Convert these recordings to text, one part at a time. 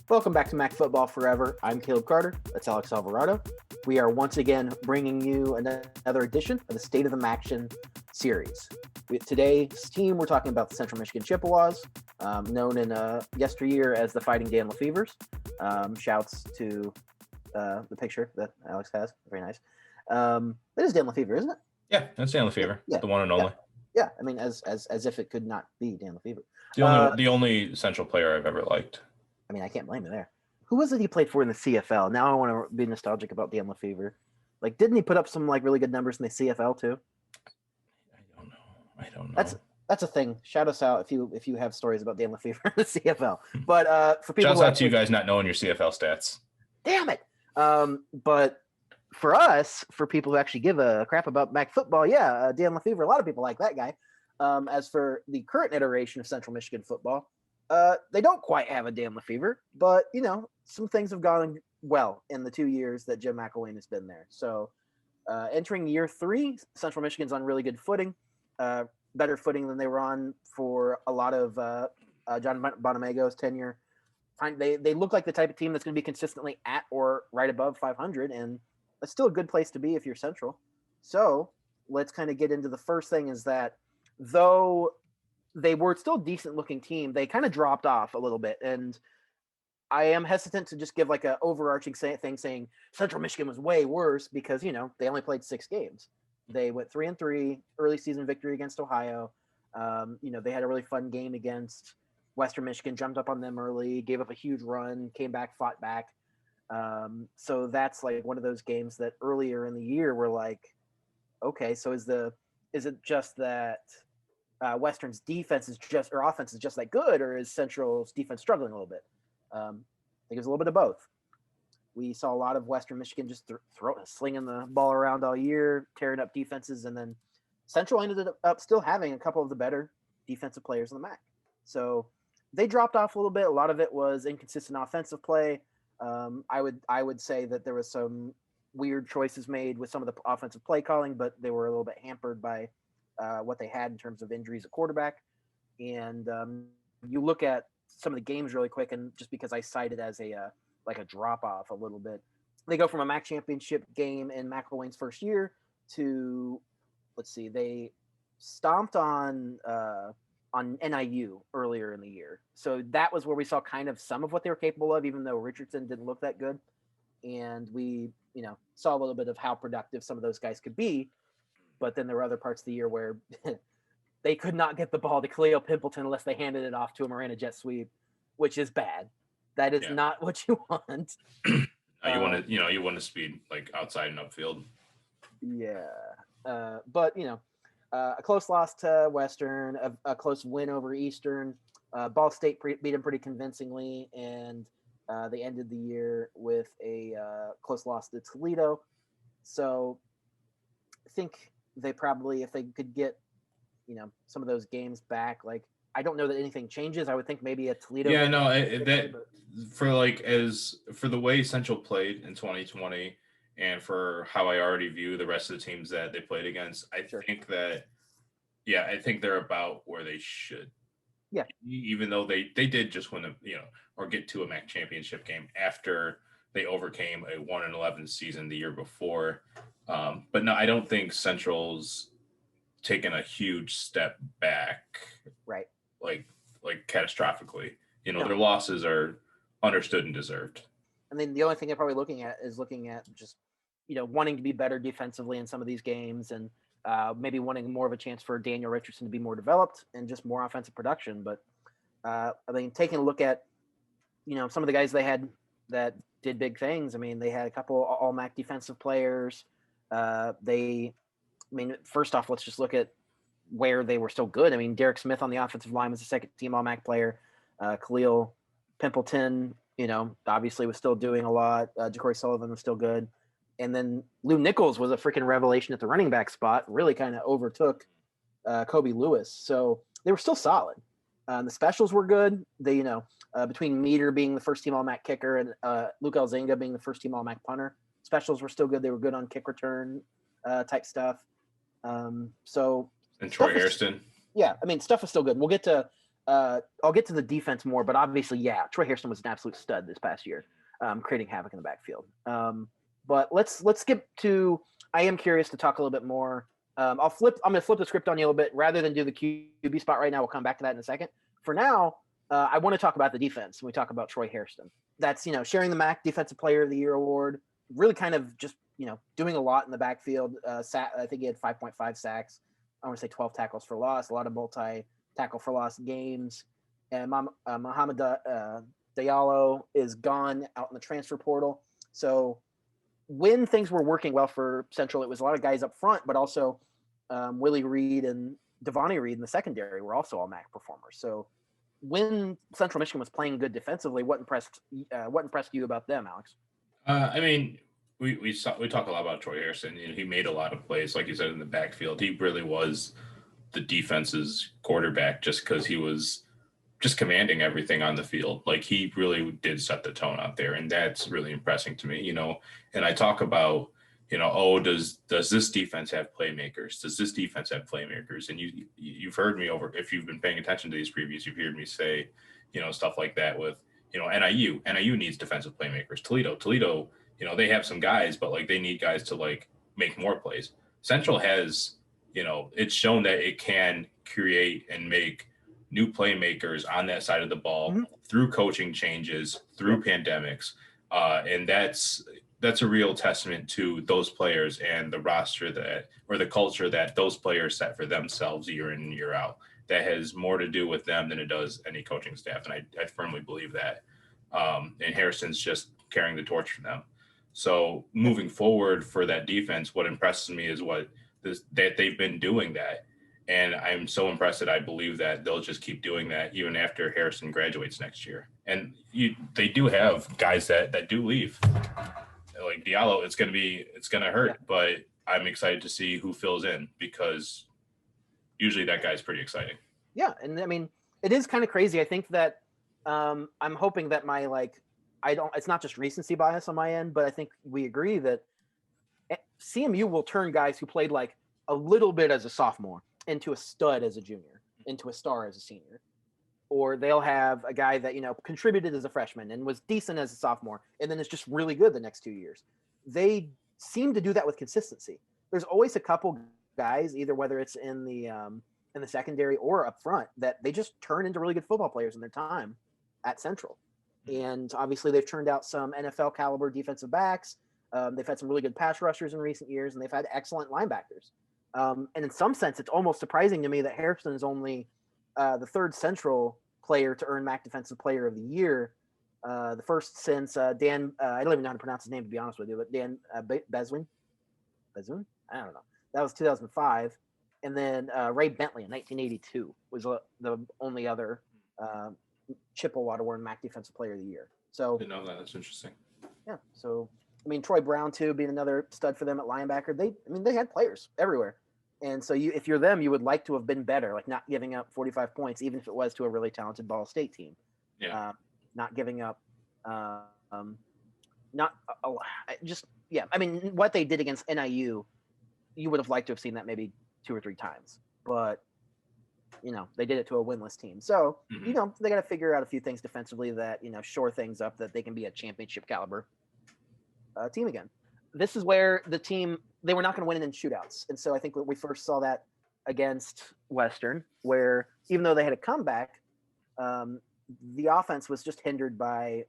Welcome back to Mac Football Forever. I'm Caleb Carter. That's Alex Alvarado. We are once again bringing you another edition of the State of the MACtion series. Today's team, we're talking about the Central Michigan Chippewas, known in yesteryear as the Fighting Dan Lefevers. Shouts to the picture that Alex has. Very nice. That is Dan Lefever, isn't it? Yeah, that's Dan Lefever. Yeah. The one and only. Yeah, I mean, as if it could not be Dan Lefever. The only Central player I've ever liked. I mean, I can't blame you there. Who was it he played for in the CFL? Now I want to be nostalgic about Dan Lefever. Like, didn't he put up some really good numbers in the CFL too? I don't know. That's a thing. Shout us out if you have stories about Dan Lefever in the CFL. But for people, shouts out to you guys not knowing your CFL stats. Damn it. But for us, for people who actually give a crap about Mac football, Dan Lefever, a lot of people like that guy. As for the current iteration of Central Michigan football, they don't quite have a Dan Lefever, but some things have gone well in the 2 years that Jim McElwain has been there. So entering year 3, Central Michigan's on really good footing, better footing than they were on for a lot of John Bonamago's tenure. They look like the type of team that's going to be consistently at or right above 500, and that's still a good place to be if you're Central. So let's kind of get into the first thing is that though they were still a decent looking team, they kind of dropped off a little bit. And I am hesitant to just give like an overarching thing saying Central Michigan was way worse because, they only played 6 games. They went 3-3, early season victory against Ohio. They had a really fun game against Western Michigan, jumped up on them early, gave up a huge run, came back, fought back. So that's like one of those games that earlier in the year we're like, okay, so is it just that Western's defense or offense is just that good, or is Central's defense struggling a little bit? I think it was a little bit of both. We saw a lot of Western Michigan just slinging the ball around all year, tearing up defenses, and then Central ended up still having a couple of the better defensive players in the MAC. So they dropped off a little bit. A lot of it was inconsistent offensive play. I would say that there was some weird choices made with some of the offensive play calling, but they were a little bit hampered by what they had in terms of injuries at quarterback. And you look at some of the games really quick, and just because I cited as a drop off a little bit, they go from a MAC championship game in McElwain's first year to, they stomped on NIU earlier in the year. So that was where we saw kind of some of what they were capable of, even though Richardson didn't look that good. And we, saw a little bit of how productive some of those guys could be. But then there were other parts of the year where they could not get the ball to Khalil Pimpleton unless they handed it off to a Miranda jet sweep, which is bad. That is not what you want. You want to speed like outside and upfield. Yeah. But, a close loss to Western, a close win over Eastern. Ball State beat them pretty convincingly, and they ended the year with a close loss to Toledo. So I think they probably, if they could get, some of those games back, like, I don't know that anything changes. I would think maybe a Toledo. Yeah, no, for the way Central played in 2020 and for how I already view the rest of the teams that they played against, I think they're about where they should. Yeah. Even though they did just win or get to a MAC championship game after they overcame a 1-11 season the year before. But no, I don't think Central's taken a huge step back. Right. Like catastrophically. Their losses are understood and deserved. I mean, the only thing they're probably looking at just, wanting to be better defensively in some of these games, and maybe wanting more of a chance for Daniel Richardson to be more developed and just more offensive production. But taking a look at, some of the guys they had that did big things. I mean, they had a couple all MAC defensive players. First off, let's just look at where they were still good. I mean, Derek Smith on the offensive line was a second team all MAC player. Khalil Pimpleton, obviously was still doing a lot. Ja'Cory Sullivan was still good. And then Lou Nichols was a freaking revelation at the running back spot, really kind of overtook Kobe Lewis. So they were still solid. The specials were good. They, between Meter being the first team all-MAC kicker and Luke Elzinga being the first team all-MAC punter, specials were still good. They were good on kick return type stuff. And Troy Hairston. Yeah, stuff is still good. We'll get to I'll get to the defense more, but obviously, yeah, Troy Hairston was an absolute stud this past year, creating havoc in the backfield. But let's skip to. I am curious to talk a little bit more. I'm going to flip the script on you a little bit rather than do the QB spot right now. We'll come back to that in a second. For now, I want to talk about the defense when we talk about Troy Hairston. That's sharing the MAC Defensive Player of the Year award. Really, kind of just doing a lot in the backfield. I think he had 5.5 sacks. I want to say 12 tackles for loss. A lot of multi-tackle for loss games. And Mohamed Diallo is gone out in the transfer portal. So when things were working well for Central, it was a lot of guys up front, but also Willie Reed and Devontae Reed in the secondary were also all MAC performers. So when Central Michigan was playing good defensively, what impressed you about them, Alex? I mean, we talk a lot about Troy Hairston. He made a lot of plays, like you said, in the backfield. He really was the defense's quarterback just because he was just commanding everything on the field. Like, he really did set the tone out there, and that's really impressive to me. And I talk about, does this defense have playmakers? Does this defense have playmakers? And you've heard me if you've been paying attention to these previews, you've heard me say, stuff like that with, NIU. NIU needs defensive playmakers. Toledo, they have some guys, but like they need guys to like make more plays. Central has, it's shown that it can create and make new playmakers on that side of the ball through coaching changes, through pandemics. And that's a real testament to those players and the roster or the culture that those players set for themselves year in and year out. That has more to do with them than it does any coaching staff. And I firmly believe that. And Harrison's just carrying the torch for them. So moving forward for that defense, what impresses me is that they've been doing that. And I'm so impressed that I believe that they'll just keep doing that even after Harrison graduates next year. And they do have guys that do leave. Like Diallo, it's going to hurt, but I'm excited to see who fills in because usually that guy's pretty exciting. Yeah, and I mean, it is kind of crazy. I think that I'm hoping that it's not just recency bias on my end, but I think we agree that CMU will turn guys who played like a little bit as a sophomore into a stud as a junior, into a star as a senior. Or they'll have a guy that, contributed as a freshman and was decent as a sophomore, and then is just really good the next 2 years. They seem to do that with consistency. There's always a couple guys, either whether it's in the secondary or up front, that they just turn into really good football players in their time at Central. And obviously they've turned out some NFL caliber defensive backs. They've had some really good pass rushers in recent years, and they've had excellent linebackers. And in some sense, it's almost surprising to me that Harrison is only the third Central player to earn MAC Defensive Player of the Year. The first since Dan, I don't even know how to pronounce his name, to be honest with you, but Dan Bezwin? I don't know. That was 2005. And then Ray Bentley in 1982 was the only other Chippewa to win MAC Defensive Player of the Year. So didn't know that. That's interesting. Yeah. So, I mean, Troy Brown, too, being another stud for them at linebacker. They had players everywhere. And so if you're them, you would like to have been better, like not giving up 45 points, even if it was to a really talented Ball State team. Yeah. Not giving up, I mean, what they did against NIU, you would have liked to have seen that maybe 2 or 3 times. But, they did it to a winless team. So, they got to figure out a few things defensively that, shore things up that they can be a championship caliber team again. This is where they were not going to win in shootouts. And so I think we first saw that against Western, where even though they had a comeback, the offense was just hindered by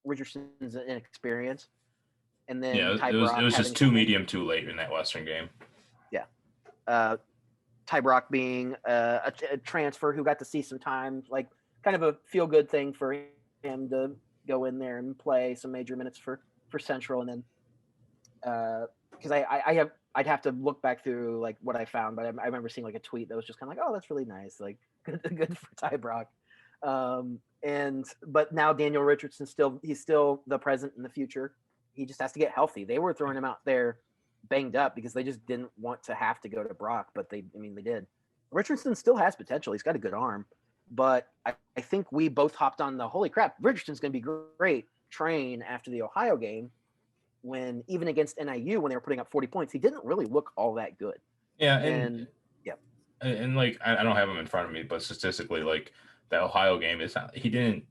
Richardson's inexperience. And then it was just too medium too late in that Western game. Yeah. Ty Brock being a transfer who got to see some time, like kind of a feel-good thing for him to go in there and play some major minutes for Central. And then because I'd have to look back through like what I found, but I remember seeing like a tweet that was just kind of like, oh, that's really nice, like good for Ty Brock. But now Daniel Richardson he's still the present and the future. He just has to get healthy. They were throwing him out there banged up because they just didn't want to have to go to Brock, but they did. Richardson still has potential. He's got a good arm, but I think we both hopped on the holy crap, Richardson's going to be great train after the Ohio game, when even against NIU, when they were putting up 40 points, he didn't really look all that good. Yeah. And and like I don't have him in front of me, but statistically, like that Ohio game is not, he didn't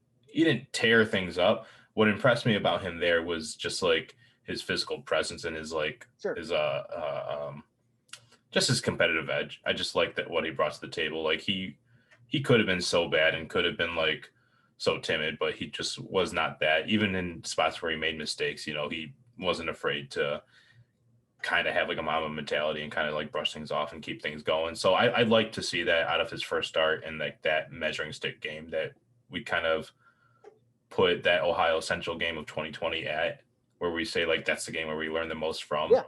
tear things up. What impressed me about him there was just like his physical presence and his like Sure. his just his competitive edge. I just like that what he brought to the table. Like he could have been so bad and could have been like so timid, but he just was not that. Even in spots where he made mistakes, he wasn't afraid to kind of have like a Mamba mentality and kind of like brush things off and keep things going. So I'd like to see that out of his first start and like that measuring stick game that we kind of put that Ohio Central game of 2020 at, where we say like that's the game where we learn the most from. Yeah.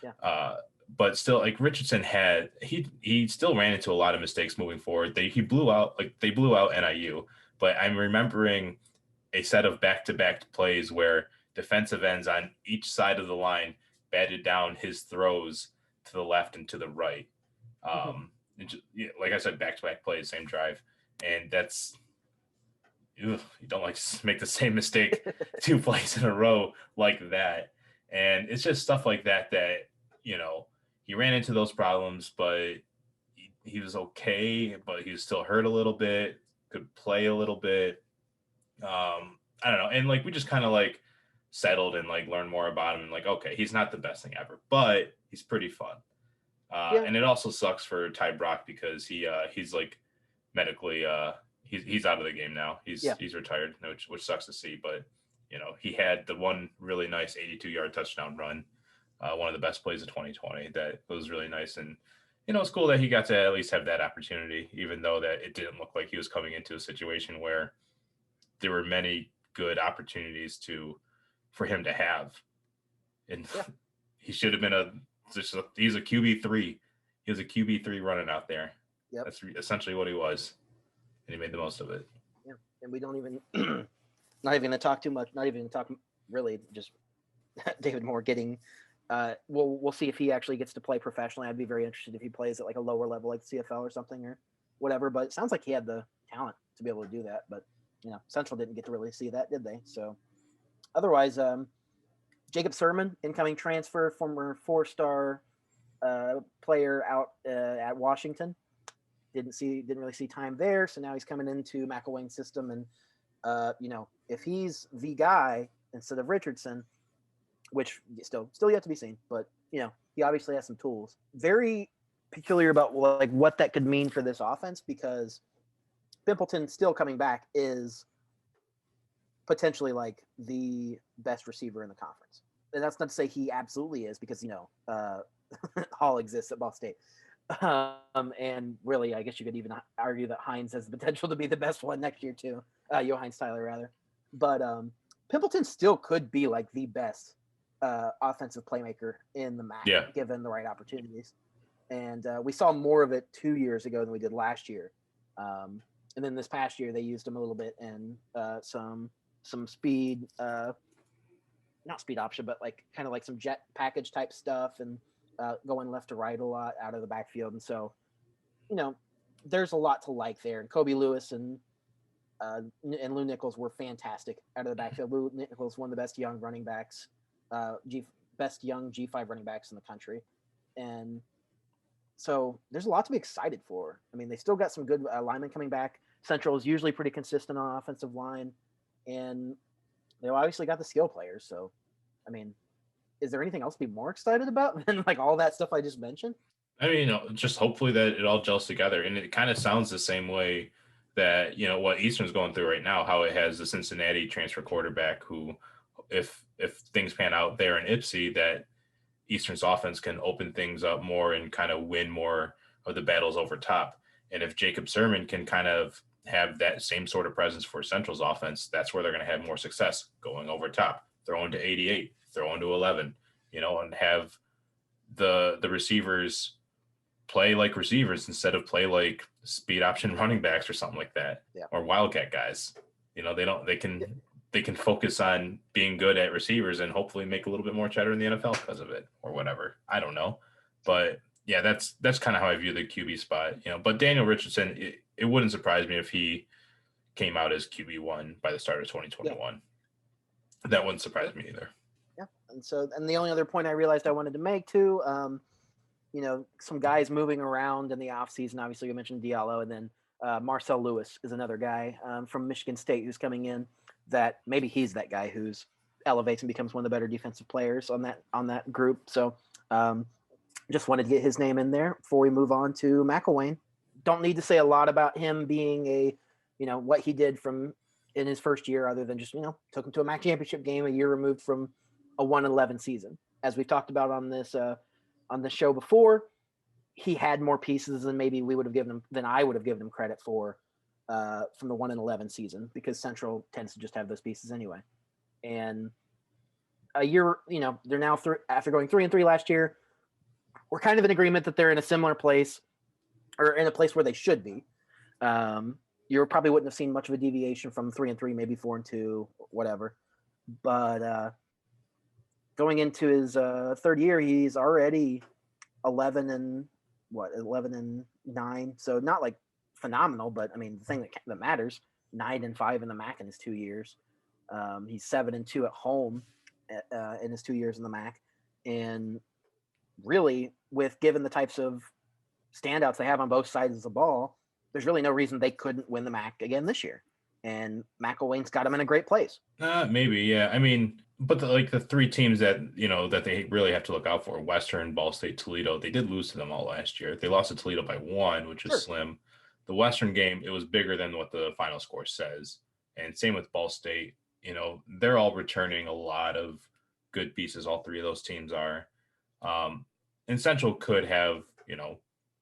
Yeah. But still, like Richardson he still ran into a lot of mistakes moving forward. They blew out NIU, but I'm remembering a set of back-to-back plays where defensive ends on each side of the line batted down his throws to the left and to the right. Like I said, back-to-back plays, same drive, and that's you don't like to make the same mistake 2 plays in a row like that. And it's just stuff like that he ran into those problems, but he was okay, but he was still hurt a little bit, could play a little bit. I don't know. And like we just kind of like settled and like learned more about him and like, okay, he's not the best thing ever, but he's pretty fun. And it also sucks for Ty Brock because he's like medically he's out of the game now. He's retired, which sucks to see, but he had the one really nice 82-yard touchdown run, one of the best plays of 2020 that was really nice. And it's cool that he got to at least have that opportunity, even though that it didn't look like he was coming into a situation where there were many good opportunities for him to have. And he should have been he's a QB3. He was a QB3 running out there. Yep. That's essentially what he was. And he made the most of it. Yeah. And we don't even, not even going to talk too much, not even going to talk really, just David Moore getting, we'll see if he actually gets to play professionally. I'd be very interested if he plays at like a lower level, like CFL or something or whatever, but it sounds like he had the talent to be able to do that. But, Central didn't get to really see that, did they? So otherwise, Jacob Sermon, incoming transfer, former 4-star player out at Washington. Didn't really see time there, so now he's coming into McElwain's system, and if he's the guy instead of Richardson, which still yet to be seen, but he obviously has some tools. Very peculiar about like what that could mean for this offense, because Pimpleton still coming back is potentially like the best receiver in the conference, and that's not to say he absolutely is, because Hall exists at Ball State. And really, I guess you could even argue that Hines has the potential to be the best one next year too. Hines Tyler rather, but Pimpleton still could be like the best offensive playmaker in the MAC, given the right opportunities. And we saw more of it 2 years ago than we did last year. And then this past year they used him a little bit in some speed, not speed option, but like kind of like some jet package type stuff, and going left to right a lot out of the backfield. And so, there's a lot to like there. And Kobe Lewis and Lou Nichols were fantastic out of the backfield. Lou Nichols, one of the best young running backs, best young G5 running backs in the country. And so there's a lot to be excited for. I mean, they still got some good linemen coming back. Central is usually pretty consistent on offensive line, and they obviously got the skill players. So, I mean, is there anything else to be more excited about than like all that stuff I just mentioned? I mean, just hopefully that it all gels together. And it kind of sounds the same way that, what Eastern's going through right now, how it has the Cincinnati transfer quarterback who, if things pan out there in Ipsy, that Eastern's offense can open things up more and kind of win more of the battles over top. And if Jacob Sermon can kind of have that same sort of presence for Central's offense, that's where they're going to have more success going over top, throwing to 88, throwing to 11, and have the receivers play like receivers instead of play like speed option running backs or something like that, or wildcat guys. They can focus on being good at receivers and hopefully make a little bit more cheddar in the NFL because of it, or whatever. I don't know, but yeah, that's kind of how I view the QB spot. But Daniel Richardson, it wouldn't surprise me if he came out as QB1 by the start of 2021. That wouldn't surprise me either. Yeah, and the only other point I realized I wanted to make too, some guys moving around in the offseason. Obviously, you mentioned Diallo, and then Marcel Lewis is another guy from Michigan State who's coming in. That maybe he's that guy who's elevates and becomes one of the better defensive players on that group. So, just wanted to get his name in there before we move on to McElwain. Don't need to say a lot about him being what he did in his first year, other than just took him to a MAC championship game a year removed from a 1-11 season. As we've talked about on the show before, he had more pieces than maybe I would have given him credit for from the 1-11 season, because Central tends to just have those pieces anyway. And a year, they're now after going 3-3 last year, we're kind of in agreement that they're in a similar place, or in a place where they should be. You probably wouldn't have seen much of a deviation from 3-3, maybe 4-2, whatever. But going into his third year, he's already 11-9. So not like phenomenal, but I mean, the thing that matters, 9-5 in the MAC in his 2 years. He's 7-2 at home in his 2 years in the MAC, and really, given the types of standouts they have on both sides of the ball, there's really no reason they couldn't win the MAC again this year. And McElwain's got them in a great place. Maybe, yeah. I mean, but the three teams that that they really have to look out for: Western, Ball State, Toledo. They did lose to them all last year. They lost to Toledo by 1, which is slim. The Western game, it was bigger than what the final score says. And same with Ball State. They're all returning a lot of good pieces. All three of those teams are. And Central could have,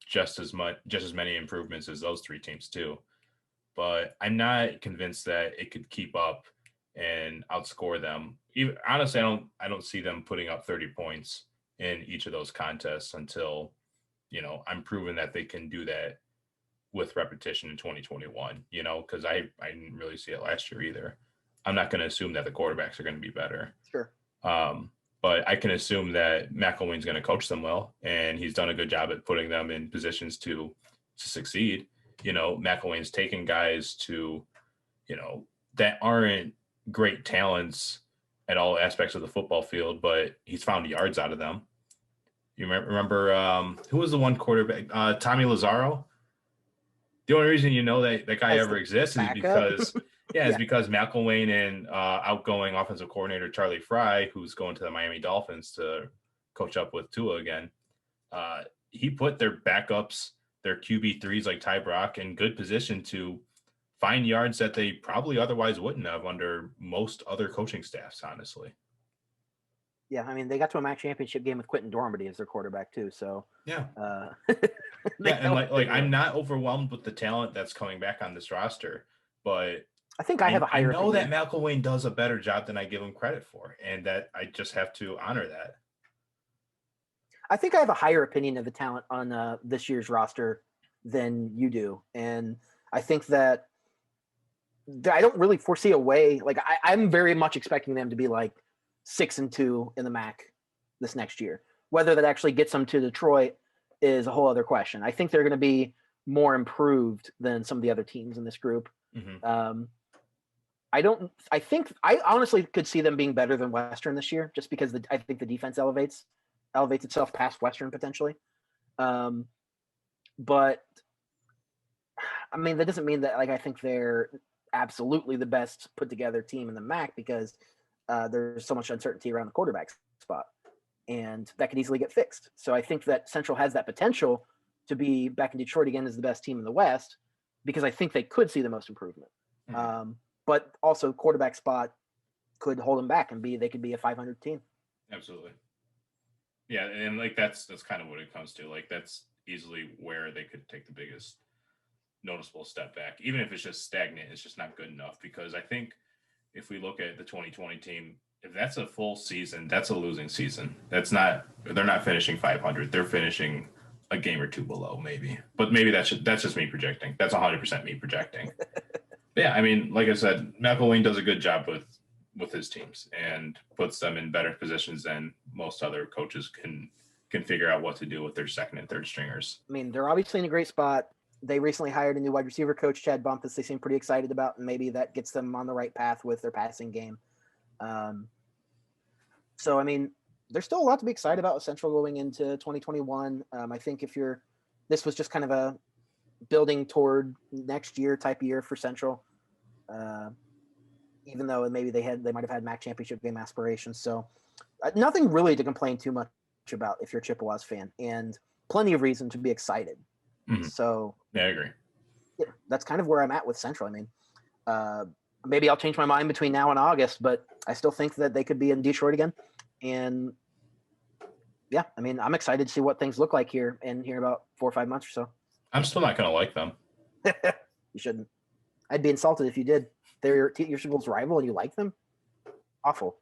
just as many improvements as those three teams too. But I'm not convinced that it could keep up and outscore them. Honestly, I don't see them putting up 30 points in each of those contests until, I'm proven that they can do that with repetition in 2021, because I didn't really see it last year either. I'm not going to assume that the quarterbacks are going to be better. Sure. But I can assume that McElwain's going to coach them well, and he's done a good job at putting them in positions to succeed. McElwain's taken guys to, that aren't great talents at all aspects of the football field, but he's found yards out of them. You remember who was the one quarterback? Tommy Lazzaro. The only reason that guy ever exists is because it's because McElwain and outgoing offensive coordinator Charlie Fry, who's going to the Miami Dolphins to coach up with Tua again, he put their backups, their QB3s like Ty Brock, in good position to find yards that they probably otherwise wouldn't have under most other coaching staffs, honestly. Yeah, I mean, they got to a MAC championship game with Quentin Dormady as their quarterback too. So yeah, and I'm not overwhelmed with the talent that's coming back on this roster, but I think I have a higher. I know that McElwain does a better job than I give him credit for, and that I just have to honor that. I think I have a higher opinion of the talent on this year's roster than you do, and I think that I don't really foresee a way. Like I'm very much expecting them to be like 6-2 in the MAC this next year. Whether that actually gets them to Detroit is a whole other question. I think they're going to be more improved than some of the other teams in this group. Mm-hmm. I honestly could see them being better than Western this year, just because I think the defense elevates itself past Western potentially. But I mean, that doesn't mean that I think they're absolutely the best put together team in the MAC, because there's so much uncertainty around the quarterback spot, and that could easily get fixed. So I think that Central has that potential to be back in Detroit again as the best team in the West, because I think they could see the most improvement. Mm-hmm. But also quarterback spot could hold them back and they could be a 500 team. Absolutely. Yeah. And that's kind of what it comes to. That's easily where they could take the biggest noticeable step back. Even if it's just stagnant, it's just not good enough, because I think if we look at the 2020 team, if that's a full season, that's a losing season. They're not finishing 500. They're finishing a game or two below, maybe. But maybe that's just me projecting. That's 100% me projecting. Yeah, I mean, like I said, McElwain does a good job with his teams and puts them in better positions than most other coaches can figure out what to do with their second and third stringers. I mean, they're obviously in a great spot. They recently hired a new wide receiver coach, Chad Bumpus. They seem pretty excited about, and maybe that gets them on the right path with their passing game. So, I mean, there's still a lot to be excited about with Central going into 2021. I think this was just kind of a building toward next year type of year for Central, even though maybe they might have had MAC championship game aspirations. So nothing really to complain too much about if you're a Chippewas fan, and plenty of reason to be excited. Mhm. So Yeah, I agree. yeah, that's kind of where I'm at with Central. I mean, maybe I'll change my mind between now and August, but I still think that they could be in Detroit again. And yeah, I mean, I'm excited to see what things look like here in about 4 or 5 months or so. I'm still not going to like them. You shouldn't. I'd be insulted if you did. They're your school's rival and you like them. Awful.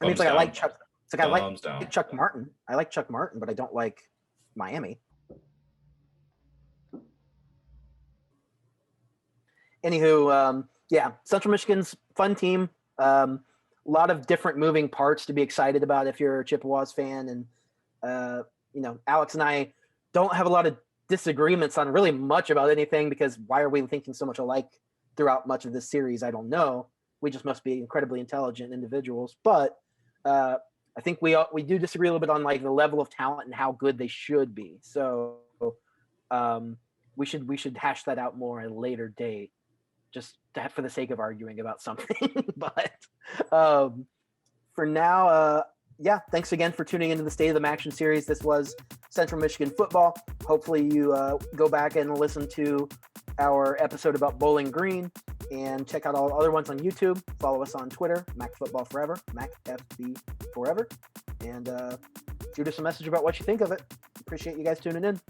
I mean, it's like I like Chuck. It's like I like Chuck Martin. I like Chuck Martin, but I don't like Miami. Anywho, yeah, Central Michigan's fun team. A lot of different moving parts to be excited about if you're a Chippewas fan. And, Alex and I don't have a lot of disagreements on really much about anything, because why are we thinking so much alike throughout much of this series? I don't know. We just must be incredibly intelligent individuals. But I think we do disagree a little bit on like the level of talent and how good they should be. So we should hash that out more at a later date, just for the sake of arguing about something. But for now, yeah, thanks again for tuning into the State of the MACtion series. This was Central Michigan football. Hopefully you go back and listen to our episode about Bowling Green, and check out all other ones on YouTube. Follow us on Twitter, Mac Football Forever, MacFB Forever, and shoot us a message about what you think of it. Appreciate you guys tuning in.